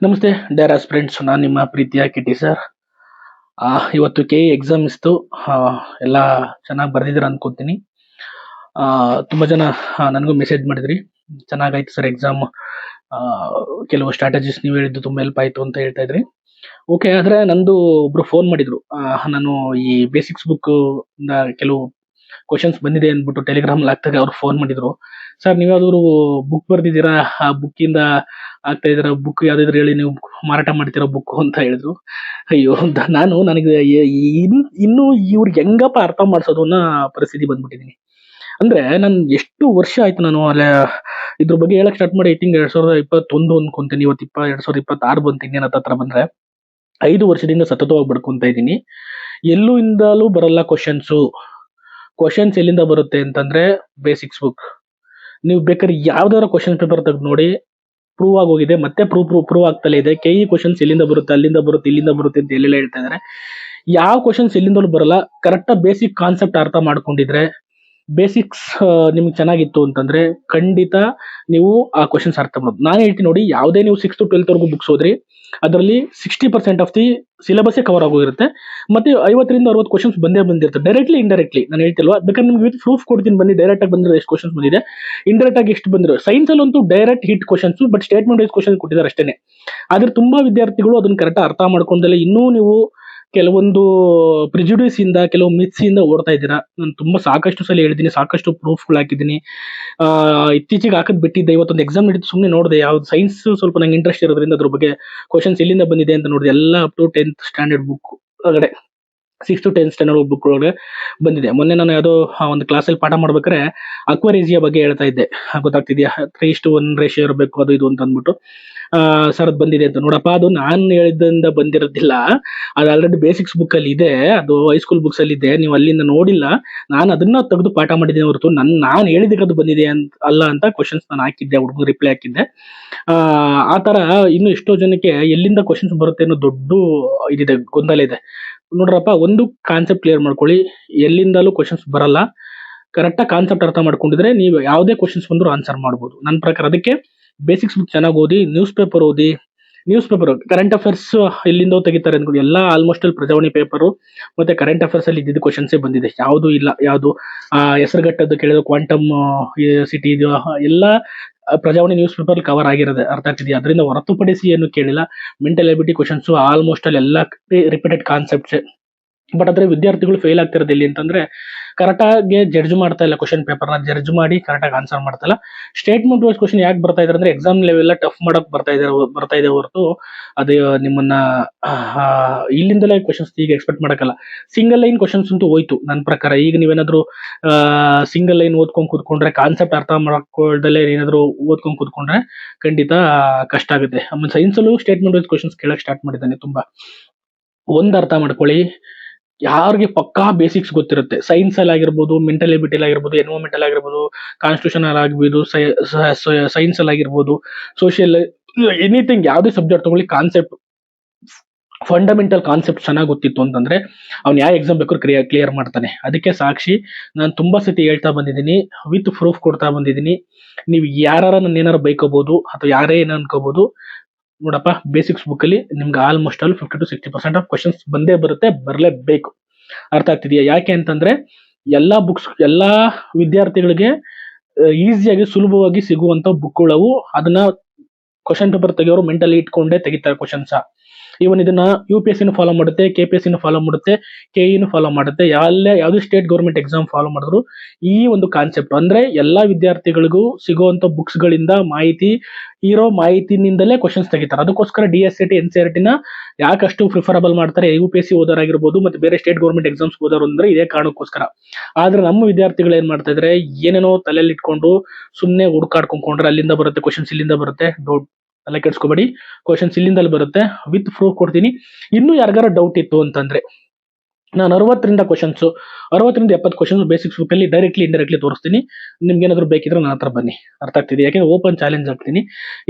ನಮಸ್ತೆ Deere aspirants, ನಾನು ನಿಮ್ಮ ಪ್ರೀತಿಯ ಕಿಟಿ ಸರ್. ಇವತ್ತು ಕೆ ಎಕ್ಸಾಮ್ ಇತ್ತು. ಎಲ್ಲ ಚೆನ್ನಾಗಿ ಬರ್ದಿದ್ದೀರ ಅನ್ಕೋತೀನಿ. ತುಂಬ ಜನ ನನಗೂ ಮೆಸೇಜ್ ಮಾಡಿದ್ರಿ, ಚೆನ್ನಾಗಾಯ್ತು ಸರ್ ಎಕ್ಸಾಮ್, ಕೆಲವು ಸ್ಟ್ರಾಟಜೀಸ್ ನೀವು ಹೇಳಿದ್ದು ತುಂಬ ಹೆಲ್ಪ್ ಆಯಿತು ಅಂತ ಹೇಳ್ತಾ ಇದ್ರಿ. ಓಕೆ, ಆದರೆ ನಂದು ಒಬ್ರು ಫೋನ್ ಮಾಡಿದ್ರು. ನಾನು ಈ ಬೇಸಿಕ್ಸ್ ಬುಕ್ ಕೆಲವು ಕ್ವಶನ್ಸ್ ಬಂದಿದೆ ಅಂದ್ಬಿಟ್ಟು ಟೆಲಿಗ್ರಾಮ್ ಆಗ್ತಾಗ ಅವ್ರು ಫೋನ್ ಮಾಡಿದ್ರು. ಸರ್, ನೀವು ಯಾವ್ದಾದ್ರು ಬುಕ್ ಬರ್ದಿದ್ದೀರಾ, ಆ ಬುಕ್ಕಿಂದ ಆಗ್ತಾ ಇದ್ದೀರಾ, ಬುಕ್ ಯಾವ್ದಾದ್ರು ಹೇಳಿ, ನೀವು ಮಾರಾಟ ಮಾಡ್ತಿರೋ ಬುಕ್ ಅಂತ ಹೇಳಿದ್ರು. ಅಯ್ಯೋ ಅಂತ ನನಗೆ ಇನ್ನು ಇವ್ರಿಗೆ ಹೆಂಗಪ್ಪ ಅರ್ಥ ಮಾಡ್ಸೋದು ಅನ್ನೋ ಪರಿಸ್ಥಿತಿ ಬಂದ್ಬಿಟ್ಟಿದೀನಿ. ಅಂದ್ರೆ ನಾನು ಎಷ್ಟು ವರ್ಷ ಆಯ್ತು ನಾನು ಅಲ್ಲೇ ಇದ್ರ ಬಗ್ಗೆ ಹೇಳಕ್ ಸ್ಟಾರ್ಟ್ ಮಾಡಿ. 2021 ಅನ್ಕೊಂತೀನಿ, ಇವತ್ತು 2026 ಬಂತು. ಇನ್ನೇನ ಹತ್ರ ಬಂದ್ರೆ 5 ವರ್ಷದಿಂದ ಸತತವಾಗಿ ಬಡ್ಕೊಂತ ಇದ್ದೀನಿ. ಎಲ್ಲೂ ಇಂದಲೂ ಬರಲ್ಲ ಕ್ವಶನ್ಸ್ ಎಲ್ಲಿಂದ ಬರುತ್ತೆ ಅಂತಂದ್ರೆ ಬೇಸಿಕ್ಸ್ ಬುಕ್. ನೀವು ಬೇಕಾದ್ರೆ ಯಾವ್ದಾರ ಕ್ವಶನ್ ಪೇಪರ್ ತೆಗೆದು ನೋಡಿ, ಪ್ರೂವ್ ಆಗೋಗಿದೆ, ಮತ್ತೆ ಪ್ರೂವ್ ಆಗ್ತಲೇ ಇದೆ. ಕೆಇ ಕ್ವಶನ್ಸ್ ಎಲ್ಲಿಂದ ಬರುತ್ತೆ, ಅಲ್ಲಿಂದ ಬರುತ್ತೆ, ಇಲ್ಲಿಂದ ಬರುತ್ತೆ ಅಂತ ಎಲ್ಲೆಲ್ಲ ಹೇಳ್ತಾ ಇದಾರೆ. ಯಾವ ಕ್ವಶನ್ಸ್ ಎಲ್ಲಿಂದಲೂ ಬರಲ್ಲ. ಕರೆಕ್ಟಾಗಿ ಬೇಸಿಕ್ ಕಾನ್ಸೆಪ್ಟ್ ಅರ್ಥ ಮಾಡ್ಕೊಂಡಿದ್ರೆ, ಬೇಸಿಕ್ಸ್ ನಿಮ್ಗೆ ಚೆನ್ನಾಗಿತ್ತು ಅಂತಂದ್ರೆ ಖಂಡಿತ ನೀವು ಆ ಕ್ವಶನ್ಸ್ ಅರ್ಥ ಮಾಡೋದು. ನಾನು ಹೇಳ್ತೀನಿ ನೋಡಿ, ಯಾವುದೇ ನೀವು 6th to 12th ವರೆಗೂ ಬುಕ್ಸ್ ಹೋದ್ರಿ, ಅದರಲ್ಲಿ 60% ಆಫ್ ದಿ ಸಿಲೆಬಸ್ಸೇ ಕವರ್ ಆಗೋಗಿರುತ್ತೆ. ಮತ್ತೆ 50 ರಿಂದ 60 ಕ್ವಶನ್ಸ್ ಬಂದೇ ಬಂದಿರುತ್ತೆ, ಡೈರೆಕ್ಟ್ಲಿ ಇಂಡೈರೆಕ್ಟ್ಲಿ. ನಾನು ಹೇಳ್ತಿಲ್ವಾ, ಬೇಕಾದ್ರೆ ನಿಮ್ಗೆ ವಿತ್ ಪ್ರೂಫ್ ಕೊಡ್ತೀನಿ, ಬನ್ನಿ. ಡೈರೆಕ್ಟ್ ಆಗಿ ಬಂದಿರೋ ಎಷ್ಟು ಕ್ವಶನ್ಸ್ ಬಂದಿದೆ, ಇಂಡೈರೆಕ್ಟ್ ಆಗಿ ಎಷ್ಟು ಬಂದಿರೋ. ಸೈನ್ಸ್ ಅಲ್ಲಂತೂ direct hit questions, but statement wise question ಕೊಟ್ಟಿದ್ದಾರೆ ಅಷ್ಟೇನೆ. ಆದ್ರೆ ತುಂಬಾ ವಿದ್ಯಾರ್ಥಿಗಳು ಅದನ್ನ ಕರೆಕ್ಟ್ ಅರ್ಥ ಮಾಡ್ಕೊಂಡಲ್ಲ ಇನ್ನೂ ನೀವು ಕೆಲವೊಂದು ಪ್ರಿಜುಡಿಸ್ ಇಂದ, ಕೆಲವು ಮಿತ್ಸ್ ಇಂದ ಓಡ್ತಾ ಇದ್ದೀರಾ. ನಾನು ತುಂಬಾ ಸಾಕಷ್ಟು ಸಲ ಹೇಳಿದ್ದೀನಿ, ಸಾಕಷ್ಟು ಪ್ರೂಫ್ಗಳು ಹಾಕಿದ್ದೀನಿ. ಇತ್ತೀಚೆಗೆ ಹಾಕದ್ ಬಿಟ್ಟಿದ್ದೆ. ಇವತ್ತೊಂದು ಎಕ್ಸಾಮ್ ನಡೀತು, ಸುಮ್ಮನೆ ನೋಡಿದೆ. ಯಾವ್ದು ಸೈನ್ಸ್ ಸ್ವಲ್ಪ ನಂಗೆ ಇಂಟ್ರೆಸ್ಟ್ ಇರೋದ್ರಿಂದ ಅದ್ರ ಬಗ್ಗೆ ಕ್ವಶನ್ಸ್ ಎಲ್ಲಿಂದ ಬಂದಿದೆ ಅಂತ ನೋಡಿದೆ. ಎಲ್ಲ up to 10th standard book ಒಳಗಡೆ, 6th to 10th standard book ಒಳಗಡೆ ಬಂದಿದೆ. ಮೊನ್ನೆ ನಾನು ಯಾವುದೋ ಒಂದು ಕ್ಲಾಸಲ್ಲಿ ಪಾಠ ಮಾಡ್ಬೇಕಾದ್ರೆ ಅಕ್ವರೇಜಿಯಾ ಬಗ್ಗೆ ಹೇಳ್ತಾ ಇದ್ದೆ, ಗೊತ್ತಾಗ್ತಿದ್ಯಾ, 3:1 ರೇಷಿಯೋ ಇರಬೇಕು, ಅದು ಇದು ಅಂತ ಅಂದ್ಬಿಟ್ಟು. ಸರ್ ಅದು ಬಂದಿದೆ ಅಂತ. ನೋಡಪ್ಪ, ಅದು ನಾನು ಹೇಳಿದ್ರಿಂದ ಬಂದಿರೋದಿಲ್ಲ, ಅದು ಆಲ್ರೆಡಿ ಬೇಸಿಕ್ಸ್ ಬುಕ್ ಅಲ್ಲಿ ಇದೆ, ಅದು ಹೈಸ್ಕೂಲ್ ಬುಕ್ಸ್ ಅಲ್ಲಿ ಇದೆ. ನೀವು ಅಲ್ಲಿಂದ ನೋಡಿಲ್ಲ, ನಾನು ಅದನ್ನ ತೆಗೆದು ಪಾಠ ಮಾಡಿದ್ದೀನಿ ಹೊರತು ನಾನು ಹೇಳಿದಕ್ಕೆ ಅದು ಬಂದಿದೆ ಅಲ್ಲ ಅಂತ ಕ್ವಶನ್ಸ್ ನಾನು ಹಾಕಿದ್ದೆ, ಹುಡುಗ ರಿಪ್ಲೈ ಹಾಕಿದ್ದೆ. ಆ ತರ ಇನ್ನು ಎಷ್ಟೋ ಜನಕ್ಕೆ ಎಲ್ಲಿಂದ ಕ್ವಶನ್ಸ್ ಬರುತ್ತೆ ಅನ್ನೋ ದೊಡ್ಡ ಇದಿದೆ, ಗೊಂದಲ ಇದೆ. ನೋಡ್ರಪ್ಪ, ಒಂದು ಕಾನ್ಸೆಪ್ಟ್ ಕ್ಲಿಯರ್ ಮಾಡ್ಕೊಳ್ಳಿ, ಎಲ್ಲಿಂದಲೂ ಕ್ವಶನ್ಸ್ ಬರಲ್ಲ. ಕರೆಕ್ಟಾಗಿ ಕಾನ್ಸೆಪ್ಟ್ ಅರ್ಥ ಮಾಡ್ಕೊಂಡಿದ್ರೆ ನೀವು ಯಾವುದೇ ಕ್ವಶನ್ಸ್ ಬಂದರೂ ಆನ್ಸರ್ ಮಾಡ್ಬೋದು ನನ್ನ ಪ್ರಕಾರ. ಅದಕ್ಕೆ ಬೇಸಿಕ್ಸ್ ಬುಕ್ ಚೆನ್ನಾಗಿ ಓದಿ, ನ್ಯೂಸ್ ಪೇಪರ್ ಕರೆಂಟ್ ಅಫೇರ್ಸ್ ಎಲ್ಲಿಂದ ತೆಗಿತಾರೆ ಅನ್ಕೊಂಡು, ಎಲ್ಲ ಆಲ್ಮೋಸ್ಟ್ ಅಲ್ಲಿ ಪ್ರಜಾವಾಣಿ ಪೇಪರು ಮತ್ತೆ ಕರೆಂಟ್ ಅಫೇರ್ಸ್ ಅಲ್ಲಿ ಇದ್ದಿದ್ದು ಕ್ವಶನ್ಸೇ ಬಂದಿದೆ. ಯಾವುದು ಇಲ್ಲ, ಯಾವುದು ಹೆಸರುಗಟ್ಟದ್ದು ಕೇಳಿದ ಕ್ವಾಂಟಮ್ ಸಿಟಿ ಇದು ಎಲ್ಲ ಪ್ರಜಾವಾಣಿ ನ್ಯೂಸ್ ಪೇಪರ್ ಕವರ್ ಆಗಿರೋದು, ಅರ್ಥ ಆಗ್ತಿದೆಯಾ? ಅದರಿಂದ ಹೊರತುಪಡಿಸಿ ಏನು ಕೇಳಿಲ್ಲ. ಮೆಂಟಲ್ ಎಬಿಲಿಟಿ ಕ್ವಶನ್ಸ್ ಆಲ್ಮೋಸ್ಟ್ ಅಲ್ಲಿ ಎಲ್ಲ ರಿಪೀಟೆಡ್ ಕಾನ್ಸೆಪ್ಟ್ಸ್. ಬಟ್ ಆದ್ರೆ ವಿದ್ಯಾರ್ಥಿಗಳು ಫೇಲ್ ಆಗ್ತಿರೋದು ಎಲ್ಲಿ ಅಂತಂದ್ರೆ, ಕರೆಕ್ಟಾಗಿ ಜಡ್ಜ್ ಮಾಡ್ತಾ ಇಲ್ಲ, ಕ್ವಶನ್ ಪೇಪರ್ನ ಜಡ್ಜ್ ಮಾಡಿ ಕರೆಕ್ಟಾಗಿ ಆನ್ಸರ್ ಮಾಡ್ತಾ ಇಲ್ಲ. ಸ್ಟೇಟ್ಮೆಂಟ್ ವೈಸ್ ಕ್ವಶನ್ ಯಾಕೆ ಬರ್ತಾ ಇದಾರೆ ಅಂದ್ರೆ, ಎಕ್ಸಾಮ್ ಲೆವೆಲ್ ಟಫ್ ಮಾಡಕ್ ಬರ್ತಾ ಇದೆ ಹೊರತು ಅದು ನಿಮ್ಮನ್ನ ಇಲ್ಲಿಂದಲೇ ಕ್ವಶನ್ಸ್ ಈಗ ಎಕ್ಸ್ಪೆಕ್ಟ್ ಮಾಡಕ್ಕಲ್ಲ. ಸಿಂಗಲ್ ಲೈನ್ ಕ್ವಶನ್ಸ್ ಅಂತೂ ಹೋಯ್ತು ನನ್ನ ಪ್ರಕಾರ. ಈಗ ನೀವೇನಾದ್ರು ಸಿಂಗಲ್ ಲೈನ್ ಓದ್ಕೊಂಡ್ ಕೂತ್ಕೊಂಡ್ರೆ, ಕಾನ್ಸೆಪ್ಟ್ ಅರ್ಥ ಮಾಡ್ಕೊಳ್ದಲ್ಲೇ ಏನಾದ್ರು ಓದ್ಕೊಂಡ್ ಕೂತ್ಕೊಂಡ್ರೆ ಖಂಡಿತ ಕಷ್ಟ ಆಗುತ್ತೆ. ಆಮೇಲೆ ಸೈನ್ಸ್ ಅಲ್ಲೂ ಸ್ಟೇಟ್ಮೆಂಟ್ ವೈಸ್ ಕ್ವಶನ್ಸ್ ಕೇಳಕ್ ಸ್ಟಾರ್ಟ್ ಮಾಡಿದ್ದಾನೆ ತುಂಬಾ. ಒಂದ್ ಅರ್ಥ ಮಾಡ್ಕೊಳ್ಳಿ, ಯಾರಿಗೆ ಪಕ್ಕಾ ಬೇಸಿಕ್ಸ್ ಗೊತ್ತಿರುತ್ತೆ, ಸೈನ್ಸ್ ಅಲ್ಲಿ ಆಗಿರ್ಬೋದು, ಮೆಂಟಲ್ ಎಬಿಲಿಟಿ ಆಗಿರ್ಬೋದು, ಎನ್ವೈರನ್ಮೆಂಟಲ್ ಆಗಿರ್ಬೋದು, ಕಾನ್ಸ್ಟಿಟ್ಯೂಷನ್ ಅಲ್ಲಿ ಆಗಿರ್ಬೋದು, ಸೈನ್ಸ್ ಅಲ್ಲಿ ಆಗಿರ್ಬೋದು, ಸೋಷಿಯಲ್, ಎನಿಥಿಂಗ್, ಯಾವುದೇ ಸಬ್ಜೆಕ್ಟ್ ತಗೊಳ್ಳಿ, ಕಾನ್ಸೆಪ್ಟ್, ಫಂಡಮೆಂಟಲ್ ಕಾನ್ಸೆಪ್ಟ್ ಚೆನ್ನಾಗಿ ಗೊತ್ತಿತ್ತು ಅಂತಂದ್ರೆ ಅವ್ನು ಯಾವ ಎಕ್ಸಾಮ್ ಬೇಕಾದ್ರೂ ಕ್ಲಿಯರ್ ಮಾಡ್ತಾನೆ. ಅದಕ್ಕೆ ಸಾಕ್ಷಿ ನಾನು ತುಂಬಾ ಸತಿ ಹೇಳ್ತಾ ಬಂದಿದ್ದೀನಿ, ವಿತ್ ಪ್ರೂಫ್ ಕೊಡ್ತಾ ಬಂದಿದ್ದೀನಿ. ನೀವು ಯಾರು ನನ್ನ ಏನಾರು ಬೈಕೋಬಹುದು ಅಥವಾ ಯಾರೇ ಏನೋ ಅನ್ಕೋಬಹುದು, ನೋಡಪ್ಪ, ಬೇಸಿಕ್ಸ್ ಬುಕ್ ಅಲ್ಲಿ ನಿಮ್ಗೆ almost all 50 to 60% of questions ಬಂದೇ ಬರುತ್ತೆ, ಬರಲೇಬೇಕು. ಅರ್ಥ ಆಗ್ತಿದೆಯಾ? ಯಾಕೆ ಅಂತಂದ್ರೆ ಎಲ್ಲಾ ಬುಕ್ಸ್ ಎಲ್ಲಾ ವಿದ್ಯಾರ್ಥಿಗಳಿಗೆ ಈಸಿಯಾಗಿ ಸುಲಭವಾಗಿ ಸಿಗುವಂತ ಬುಕ್ಗಳವು. ಅದನ್ನ ಕ್ವಶನ್ ಪೇಪರ್ ತೆಗಿಯೋರು ಮೆಂಟಲಿ ಇಟ್ಕೊಂಡೇ ತೆಗಿತಾರೆ ಕ್ವಶನ್ಸ್. ಇವನ್ ಇದನ್ನ UPSC ಫಾಲೋ ಮಾಡುತ್ತೆ, KPSC ಫಾಲೋ ಮಾಡುತ್ತೆ, KE ಫಾಲೋ ಮಾಡುತ್ತೆ. ಯಾವುದೇ ಸ್ಟೇಟ್ ಗೌರ್ಮೆಂಟ್ ಎಕ್ಸಾಮ್ ಫಾಲೋ ಮಾಡಿದ್ರು ಈ ಒಂದು ಕಾನ್ಸೆಪ್ಟ್ ಅಂದ್ರೆ ಎಲ್ಲಾ ವಿದ್ಯಾರ್ಥಿಗಳಿಗೂ ಸಿಗುವಂತ ಬುಕ್ಸ್ ಗಳಿಂದ ಮಾಹಿತಿನಿಂದಲೇ ಕ್ವಶನ್ಸ್ ತೆಗಿತಾರೆ. ಅದಕ್ಕೋಸ್ಕರ DSCT NCERT ನ ಯಾಕಷ್ಟು ಪ್ರಿಫರಬಲ್ ಮಾಡ್ತಾರೆ UPSC ಓದೋರಾಗಿರ್ಬೋದು ಮತ್ತೆ ಬೇರೆ ಸ್ಟೇಟ್ ಗೌರ್ಮೆಂಟ್ ಎಕ್ಸಾಮ್ಸ್ ಓದೋರು ಅಂದ್ರೆ ಇದೇ ಕಾರಣಕ್ಕೋಸ್ಕರ. ಆದ್ರೆ ನಮ್ಮ ವಿದ್ಯಾರ್ಥಿಗಳು ಏನ್ ಮಾಡ್ತಾ ಇದ್ರೆ, ಏನೇನೋ ತಲೆಯಲ್ಲಿ ಇಟ್ಕೊಂಡು ಸುಮ್ನೆ ಹುಡುಕಾಡ್ಕೊಂಡ್ರೆ ಅಲ್ಲಿಂದ ಬರುತ್ತೆ ಕ್ವಶನ್ಸ್, ಇಲ್ಲಿಂದ ಬರುತ್ತೆ. ತಲೆ ಕೆಡ್ಸ್ಕೊಬೇಡಿ, ಕ್ವಶನ್ಸ್ ಇಲ್ಲಿಂದಲ್ಲಿ ಬರುತ್ತೆ, ವಿತ್ ಪ್ರೂಫ್ ಕೊಡ್ತೀನಿ. ಇನ್ನು ಯಾರಿಗಾರ ಡೌಟ್ ಇತ್ತು ಅಂತಂದ್ರೆ, ನಾನು 60ರಿಂದ 70 ಕ್ವಶನ್ಸ್ ಬೇಸಿಕ್ಸ್ ಬುಕ್ ಅಲ್ಲಿ ಡೈರೆಕ್ಟ್ಲಿ ಇಂಡೈರೆಕ್ಟ್ಲಿ ತೋರಿಸ್ತೀನಿ. ನಿಮ್ಗೆ ಏನಾದ್ರು ಬೇಕಿದ್ರೆ ನನ್ನ ಹತ್ರ ಬನ್ನಿ. ಅರ್ಥ ಆಗ್ತಿದೆ? ಯಾಕಂದ್ರೆ ಓಪನ್ ಚಾಲೆಂಜ್ ಆಗ್ತೀನಿ.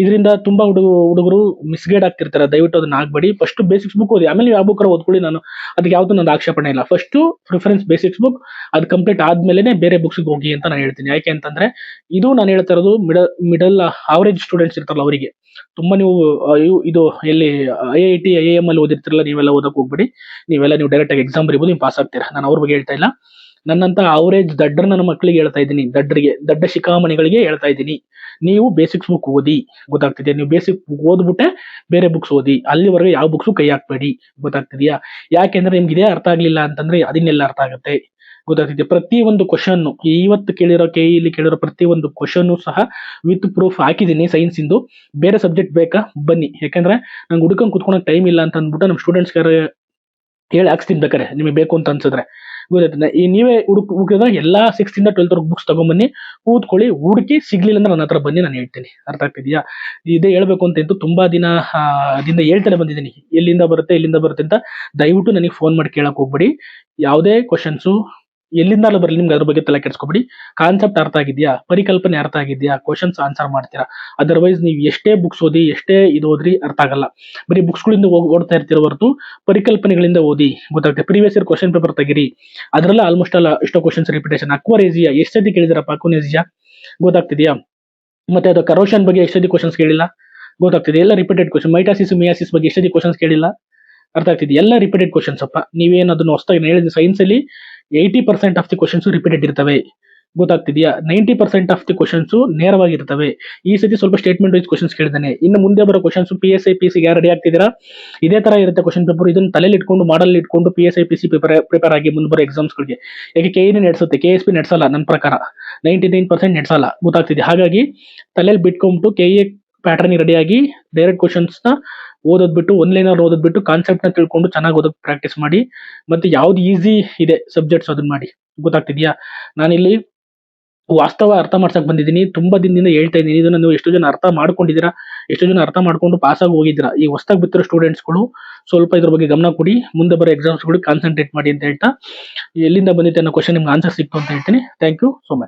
ಇದರಿಂದ ತುಂಬಾ ಹುಡುಗರು ಮಿಸ್ಗೈಡ್ ಆಗ್ತಿರ್ತಾರೆ. ದಯವಿಟ್ಟು ಅದನ್ನ ಆಗ್ಬೇಡಿ. ಫಸ್ಟ್ ಬೇಸಿಕ್ಸ್ ಬುಕ್ ಓದಿ, ಆಮೇಲೆ ಯಾವ ಬುಕ್ ಓದ್ಕೊಳ್ಳಿ. ನಾನು ಅದಕ್ಕೆ ಯಾವ್ದು ನನ್ನ ಆಕ್ಷೇಪಣೆ ಇಲ್ಲ. ಫಸ್ಟ್ ಪ್ರಿಫರೆನ್ಸ್ ಬೇಸಿಕ್ಸ್ ಬುಕ್, ಅದು ಕಂಪ್ಲೀಟ್ ಆದ್ಮೇಲೆ ಬೇರೆ ಬುಕ್ಸ್ ಹೋಗಿ ಅಂತ ನಾನು ಹೇಳ್ತೀನಿ. ಯಾಕೆ ಅಂತಂದ್ರೆ ಇದು ನಾನು ಹೇಳ್ತಾ ಇರೋದು ಮಿಡಲ್ ಅವರೇಜ್ ಸ್ಟೂಡೆಂಟ್ಸ್ ಇರ್ತಾರಲ್ಲ ಅವರಿಗೆ. ತುಂಬಾ ನೀವು ಇದು ಎಲ್ಲಿ IIT IIM ಅಲ್ಲಿ ಓದಿರ್ತಿರಲ್ಲ, ನೀವೆಲ್ಲ ಓದಕ್ ಹೋಗ್ಬೇಡಿ. ನೀವು ಡೈರೆಕ್ಟ್ ಆಗಿ ಎಕ್ಸಾಮ್ ಬರೀಬಹುದು, ನೀವು ಪಾಸ್ ಆಗ್ತೀರಾ. ನಾನು ಅವ್ರ ಬಗ್ಗೆ ಹೇಳ್ತಾ ಇಲ್ಲ. ನನ್ನಂತ ಅವರೇಜ್ ದಡ್ಡರ್ ನನ್ನ ಮಕ್ಕಳಿಗೆ ಹೇಳ್ತಾ ಇದ್ದೀನಿ, ದಡ್ಡ ಶಿಖಾಮಣಿಗಳಿಗೆ ಹೇಳ್ತಾ ಇದ್ದೀನಿ. ನೀವು ಬೇಸಿಕ್ಸ್ ಬುಕ್ ಓದಿ, ಗೊತ್ತಾಗ್ತಿದೆ? ನೀವು ಬೇಸಿಕ್ ಬುಕ್ ಓದ್ಬಿಟ್ಟೆ ಬೇರೆ ಬುಕ್ಸ್ ಓದಿ. ಅಲ್ಲಿವರೆಗೆ ಯಾವ ಬುಕ್ಸು ಕೈ ಹಾಕ್ಬೇಡಿ, ಗೊತ್ತಾಗ್ತಿದ್ಯಾ? ಯಾಕೆಂದ್ರೆ ನಿಮ್ಗೆ ಇದೇ ಅರ್ಥ ಆಗ್ಲಿಲ್ಲ ಅಂತಂದ್ರೆ ಅದನ್ನೆಲ್ಲ ಅರ್ಥ ಆಗುತ್ತೆ, ಗೊತ್ತಾಗ್ತಿದೆ? ಪ್ರತಿ ಒಂದು ಕ್ವಶನ್ ಇವತ್ತು ಕೇಳಿರೋ KE ಕೇಳಿರೋ ಪ್ರತಿ ಒಂದು ಕ್ವಶನ್ ಸಹ ವಿತ್ ಪ್ರೂಫ್ ಹಾಕಿದ್ದೀನಿ ಸೈನ್ಸ್ ಇಂದು. ಬೇರೆ ಸಬ್ಜೆಕ್ಟ್ ಬೇಕಾ ಬನ್ನಿ, ಯಾಕಂದ್ರೆ ನಂಗೆ ಹುಡುಕಂಗ್ ಕುತ್ಕೊಳಕ್ ಟೈಮ್ ಇಲ್ಲ ಅಂತ ಅಂದ್ಬಿಟ್ಟು ನಮ್ಮ ಸ್ಟೂಡೆಂಟ್ಸ್ ಹೇಳಿ ಹಾಕ್ಸ್ತೀನಿ ಬೇಕಾರೆ, ನಿಮಗೆ ಬೇಕು ಅಂತ ಅನ್ಸಿದ್ರೆ. ಗೊತ್ತಾಯ್ತದೆ? ಈ ನೀವೇ ಹುಡುಕಿದ್ರೆ ಎಲ್ಲಾ 6th ಇಂದ 12th ಬುಕ್ಸ್ ತಗೊಂಬನ್ನಿ, ಕೂತ್ಕೊಳ್ಳಿ, ಹುಡುಕಿ ಸಿಗ್ಲಿಲ್ಲ ಅಂದ್ರೆ ನನ್ನ ಹತ್ರ ಬನ್ನಿ, ನಾನು ಹೇಳ್ತೀನಿ. ಅರ್ಥ ಆಗ್ತಿದ್ಯಾ? ಇದೇ ಹೇಳ್ಬೇಕು ಅಂತ ಇತ್ತು, ತುಂಬಾ ದಿನದಿಂದ ಹೇಳ್ತಾನೆ ಬಂದಿದ್ದೀನಿ, ಎಲ್ಲಿಂದ ಬರುತ್ತೆ ಅಂತ. ದಯವಿಟ್ಟು ನನಗೆ ಫೋನ್ ಮಾಡಿ ಕೇಳಕ್ ಹೋಗ್ಬೇಡಿ. ಯಾವುದೇ ಕ್ವಶನ್ಸು ಎಲ್ಲಿಂದಾದ್ರೂ ಬರಲಿ, ನಿಮ್ಗೆ ಅದ್ರ ಬಗ್ಗೆ ತಲೆ ಕೆಡಿಸ್ಕೊಬೇಡಿ. ಕಾನ್ಸೆಪ್ಟ್ ಅರ್ಥ ಆಗಿದ್ಯಾ, ಪರಿಕಲ್ಪನೆ ಅರ್ಥ ಆಗಿದ್ಯಾ, ಕ್ವಶನ್ಸ್ ಆನ್ಸರ್ ಮಾಡ್ತೀರಾ. ಅದರ್ವೈಸ್ ನೀವು ಎಷ್ಟೇ ಬುಕ್ಸ್ ಓದಿ, ಎಷ್ಟೇ ಇದು ಓದ್ರಿ ಅರ್ಥ ಆಗಲ್ಲ. ಬರೀ ಬುಕ್ಸ್ಗಳಿಂದ ಓಡ್ತಾ ಇರ್ತೀರ ಹೊರತು ಪರಿಕಲ್ಪನೆಗಳಿಂದ ಓದಿ, ಗೊತ್ತಾಗುತ್ತೆ? ಪ್ರೀವಿಯಸ್ ಇಯರ್ ಕ್ವಶನ್ ಪೇಪರ್ ತೆಗಿರಿ, ಅದರಲ್ಲ ಆಲ್ಮೋಸ್ಟ್ ಅಲ್ಲ ಎಷ್ಟೋ ಕ್ವಶನ್ಸ್ ರಿಪಿಟೇಷನ್. ಅಕ್ವರೇಜಿಯಾ ಎಷ್ಟು ಸತಿ ಕೇಳಿದಾರಪ್ಪ? ಅಕ್ವನೇಜಿಯಾ ಗೊತ್ತಾಗ್ತಿದ್ಯಾ? ಮತ್ತೆ ಅದು ಕರೋಷನ್ ಬಗ್ಗೆ ಎಷ್ಟು ಸತಿ ಕ್ವಶನ್ಸ್ ಕೇಳಿಲ್ಲ, ಗೊತ್ತಾಗ್ತಿದೆ? ಎಲ್ಲ ರಿಪೀಟೆಡ್ ಕ್ವಶನ್. ಮೈಟಾಸಿಸ್ ಮಿಯಾಸಿಸ್ ಬಗ್ಗೆ ಎಷ್ಟು ಸತಿ ಕ್ವಶನ್ಸ್ ಕೇಳಿಲ್ಲ, ಅರ್ಥ ಆಗ್ತಿದೆ? ಎಲ್ಲ ರಿಪೀಟೆಡ್ ಕ್ವಶನ್ಸ್ ಅಪ್ಪ. ನೀವೇನು ಅದನ್ನ ಹೊಸದಾಗಿ ಹೇಳಿದ್ರೆ, ಸೈನ್ಸ್ ಅಲ್ಲಿ 80% ಆಫ್ ದಿ ಕ್ವಶನ್ಸ್ ರಿಪೀಟೆಡ್ ಇರ್ತವೆ, ಗೊತ್ತಾಗ್ತಿದ್ಯಾ? 90% ಆಫ್ ದಿ ಕ್ವಶನ್ಸ್ ನೇರವಾಗಿರ್ತವೆ. ಈ ಸತಿ ಸ್ವಲ್ಪ ಸ್ಟೇಟ್ಮೆಂಟ್ ವೈಸ್ ಕ್ವಶನ್ಸ್ ಕೇಳಿದಾನೆ. ಇನ್ನು ಮುಂದೆ ಬರೋ ಕ್ವಶನ್ಸ್ PSI PC ಯಾರು ರೆಡಿ ಆಗ್ತಿದ್ದೀರಾ, ಇದೇ ತರ ಇರುತ್ತೆ ಕ್ವಶನ್ ಪೇಪರ್. ಇದನ್ನ ತಲೆಯಲ್ಲಿ ಇಟ್ಕೊಂಡು, ಮಾಡಲ್ ಇಟ್ಕೊಂಡು PSI PC ಪ್ರಿಪೇರ್ ಆಗಿ ಮುಂದೆ ಬರೋ ಎಕ್ಸಾಮ್ಸ್ ಗಳಿಗೆ. ಯಾಕೆ KE ನಡೆಸುತ್ತೆ, KSP ನಡೆಸಲ್ಲ ನನ್ನ ಪ್ರಕಾರ. 99% ನಡೆಸಲ್ಲ, ಗೊತ್ತಾಗ್ತಿದೆ? ಹಾಗಾಗಿ ತಲೆಯಲ್ಲಿ ಬಿಟ್ಕೊಂಡ್ಬಿಟ್ಟು KE ಪ್ಯಾಟರ್ನ್ ರೆಡಿಯಾಗಿ ಡೈರೆಕ್ಟ್ ಕ್ವಶನ್ಸ್ ನ ಓದೋದ್ ಬಿಟ್ಟು, ಲೈನರ್ ಓದೋದ್ ಬಿಟ್ಟು ಕಾನ್ಸೆಪ್ಟ್ ನ ತಿಳ್ಕೊಂಡು ಚೆನ್ನಾಗಿ ಓದೋಕ್ ಪ್ರಾಕ್ಟೀಸ್ ಮಾಡಿ. ಮತ್ತೆ ಯಾವ್ದು ಈಸಿ ಇದೆ ಸಬ್ಜೆಕ್ಟ್ಸ್ ಅದನ್ನ ಮಾಡಿ, ಗೊತ್ತಾಗ್ತಿದ್ಯಾ? ನಾನಿಲ್ಲಿ ವಾಸ್ತವ ಅರ್ಥ ಮಾಡ್ಸಕ್ ಬಂದಿದ್ದೀನಿ. ತುಂಬಾ ದಿನದಿಂದ ಹೇಳ್ತಾ ಇದ್ದೀನಿ. ಇದನ್ನ ನೀವು ಎಷ್ಟು ಜನ ಅರ್ಥ ಮಾಡ್ಕೊಂಡಿದ್ದೀರಾ, ಎಷ್ಟು ಜನ ಅರ್ಥ ಮಾಡ್ಕೊಂಡು ಪಾಸ್ ಆಗಿ ಹೋಗಿದ್ದೀರಾ? ಈ ಹೊಸದಾಗಿ ಬಿತ್ತಿರೋ ಸ್ಟೂಡೆಂಟ್ಸ್ಗಳು ಸ್ವಲ್ಪ ಇದ್ರ ಬಗ್ಗೆ ಗಮನ ಕೊಡಿ, ಮುಂದೆ ಬರೋ ಎಕ್ಸಾಮ್ಸ್ಗಳು ಕಾನ್ಸಂಟ್ರೇಟ್ ಮಾಡಿ ಅಂತ ಹೇಳ್ತಾ, ಎಲ್ಲಿಂದ ಬಂದಿದೆ ಅನ್ನೋ ಕ್ವಶನ್ ನಿಮ್ಗೆ ಆನ್ಸರ್ ಸಿಕ್ತು ಅಂತ ಹೇಳ್ತೀನಿ. Thank you so much.